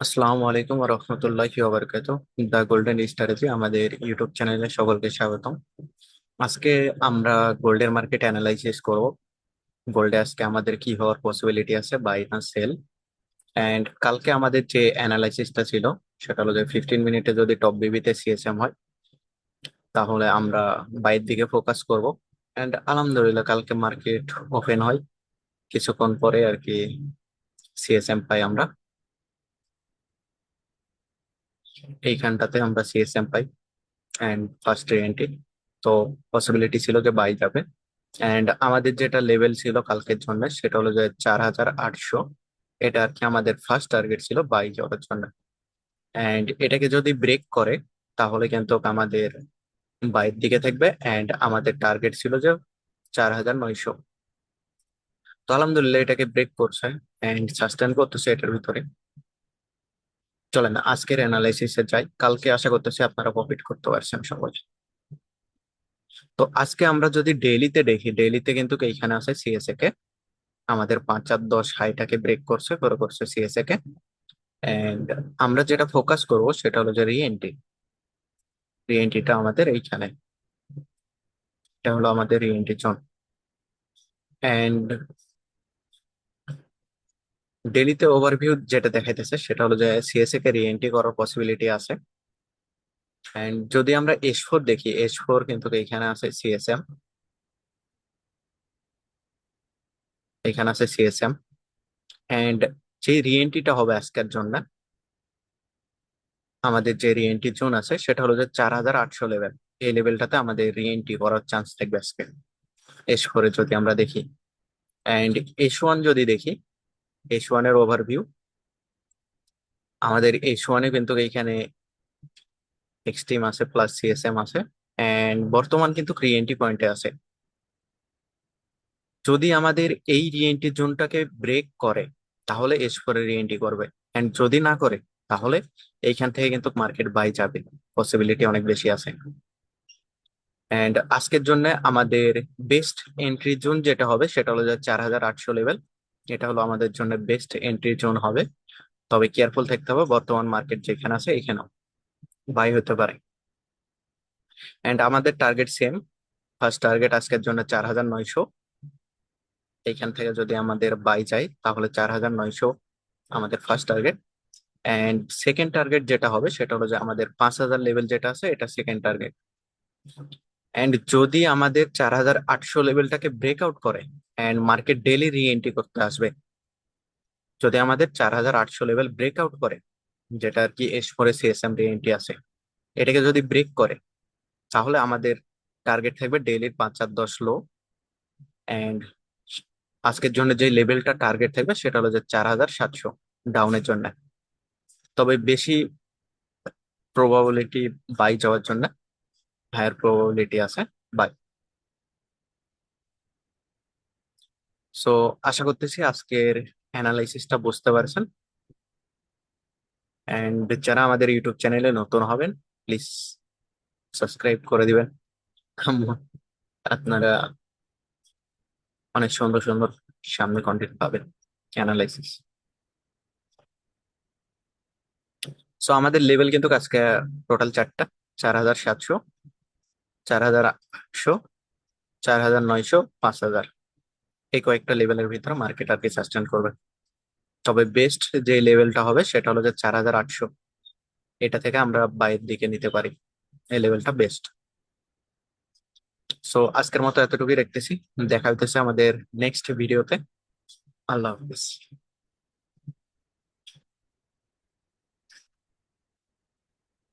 আসসালামু আলাইকুম ওয়া রাহমাতুল্লাহি ওয়া বারাকাতুহু। দ্য গোল্ডেন স্ট্র্যাটেজি আমাদের ইউটিউব চ্যানেলে সকলকে স্বাগতম। আজকে আমরা গোল্ডের মার্কেট অ্যানালাইসিস করব। গোল্ডে আজকে আমাদের কি হওয়ার পসিবিলিটি আছে, বাই না সেল। এন্ড কালকে আমাদের যে অ্যানালাইসিসটা ছিল সেটা হলো যে 15 মিনিটে যদি টপ বিবিতে সিএসএম হয় তাহলে আমরা বাইয়ের দিকে ফোকাস করব। এন্ড আলহামদুলিল্লাহ কালকে মার্কেট ওপেন হয়, কিছুক্ষণ পরে আর কি সিএসএম পাই আমরা। এইখানটাতে আমরা সিএসএম পাই এন্ড ফার্স্ট এন্ট্রি, তো পসিবিলিটি ছিল যে বাই যাবে। এন্ড আমাদের যেটা লেভেল ছিল কালকের জন্য সেটা হলো যে 4,800। এটা আর কি আমাদের ফার্স্ট টার্গেট ছিল বাই যাওয়ার জন্য। এন্ড এটাকে যদি ব্রেক করে তাহলে কিন্তু আমাদের বাইয়ের দিকে থাকবে। এন্ড আমাদের টার্গেট ছিল যে 4,900। তো আলহামদুলিল্লাহ এটাকে ব্রেক করছে এন্ড সাস্টেন করতেছে এটার ভিতরে। চলেন আজকের অ্যানালাইসিসে যাই, কালকে আশা করতেছি আপনারা প্রফিট করতে পারছেন সবাই। তো আজকে আমরা যদি ডেইলিতে দেখি, ডেইলিতে কিন্তু এইখানে আছে সিএসএ কে আমাদের 5 আর 10 হাইটাকে ব্রেক করছে, করে করছে সিএসএ কে। এন্ড আমরা যেটা ফোকাস করব সেটা হলো যে রিএন্ট্রি। রিএন্ট্রিটা আমাদের এইখানে, এটা হলো আমাদের রিএন্ট্রি জোন। এন্ড ডেলিতে ওভারভিউ যেটা দেখাইতেছে সেটা হলো যে সিএসএ কে রিএন্ট্রি করার পসিবিলিটি আছে। এন্ড যদি আমরা এস 4 দেখি, এস 4 কিন্তু এখানে আছে সিএসএম, এখানে আছে সিএসএম। এন্ড যে রিএন্ট্রিটা হবে আজকের জন্য, আমাদের যে রিএন্ট্রি জোন আছে সেটা হলো যে 4,800 লেভেল। এই লেভেলটাতে আমাদের রিএন্ট্রি করার চান্স থাকবে আজকে এস 4 যদি আমরা দেখি। এন্ড এস 1 যদি দেখি, এস 1 এর ওভারভিউ, আমাদের এস 1 এ কিন্তু এইখানে এক্সট্রিম আছে প্লাস সিএসএম আছে। এন্ড বর্তমান কিন্তু রিএন্ট্রি পয়েন্টে আছে। যদি আমাদের এই রিএন্ট্রি জোনটাকে ব্রেক করে তাহলে এস 4 এ রিএন্ট্রি করবে। এন্ড যদি না করে তাহলে এইখান থেকে কিন্তু মার্কেট বাই যাবে, পসিবিলিটি অনেক বেশি আছে। এন্ড আজকের জন্য আমাদের বেস্ট এন্ট্রি জোন যেটা হবে সেটা হলো যে 4,800 লেভেল। এটা হলো আমাদের জন্য বেস্ট এন্ট্রি জোন হবে। তবে কেয়ারফুল থাকতে হবে, বর্তমান মার্কেট যেখানে আছে এখানেও বাই হতে পারে। এন্ড আমাদের টার্গেট সেম, ফার্স্ট টার্গেট আজকের জন্য 4,900। এইখান থেকে যদি আমাদের বাই যায় তাহলে 4,900 আমাদের first target. And second target যেটা হবে সেটা হলো যে আমাদের 5,000 লেভেল যেটা আছে এটা সেকেন্ড টার্গেট। এন্ড যদি আমাদের 4,800 লেভেলটাকে ব্রেকআউট করে এন্ড মার্কেট ডেলি রি এন্ট্রি করতে আসবে, যদি আমাদের 4,800 লেভেল ব্রেকআউট করে, যেটা আর কি এস 4 এ সিএসএম রি এন্ট্রি আছে, এটাকে যদি ব্রেক করে তাহলে আমাদের টার্গেট থাকবে ডেইলির 5 আর 10 লো। এন্ড আজকের জন্য যে লেভেলটা টার্গেট থাকবে সেটা হলো যে 4,700 ডাউনের জন্য। তবে বেশি প্রবাবিলিটি বাই যাওয়ার জন্য, হায়ার প্রবাবিলিটি আছে বাই। সো আশা করতেছি আজকের অ্যানালাইসিসটা বুঝতে পারছেন। এন্ড যারা আমাদের ইউটিউব চ্যানেলে নতুন হবেন প্লিজ সাবস্ক্রাইব করে দিবেন। আপনারা অনেক সুন্দর সুন্দর সামনে কন্টেন্ট পাবেন, অ্যানালাইসিস। সো আমাদের লেভেল কিন্তু আজকে টোটাল 4টা: 4,700, 4,800, 4,900, 5,000। এই কয়েকটা লেভেলের ভিতরে মার্কেট আর কি সাস্টেন করবে। তবে বেস্ট যে লেভেলটা হবে সেটা হলো যে 4,800। এটা থেকে আমরা বাইরের দিকে নিতে পারি, এই লেভেলটা বেস্ট। সো আজকের মতো এতটুকুই রাখতেছি, দেখা হইতেছে আমাদের নেক্সট ভিডিওতে। আল্লাহ হাফিজ।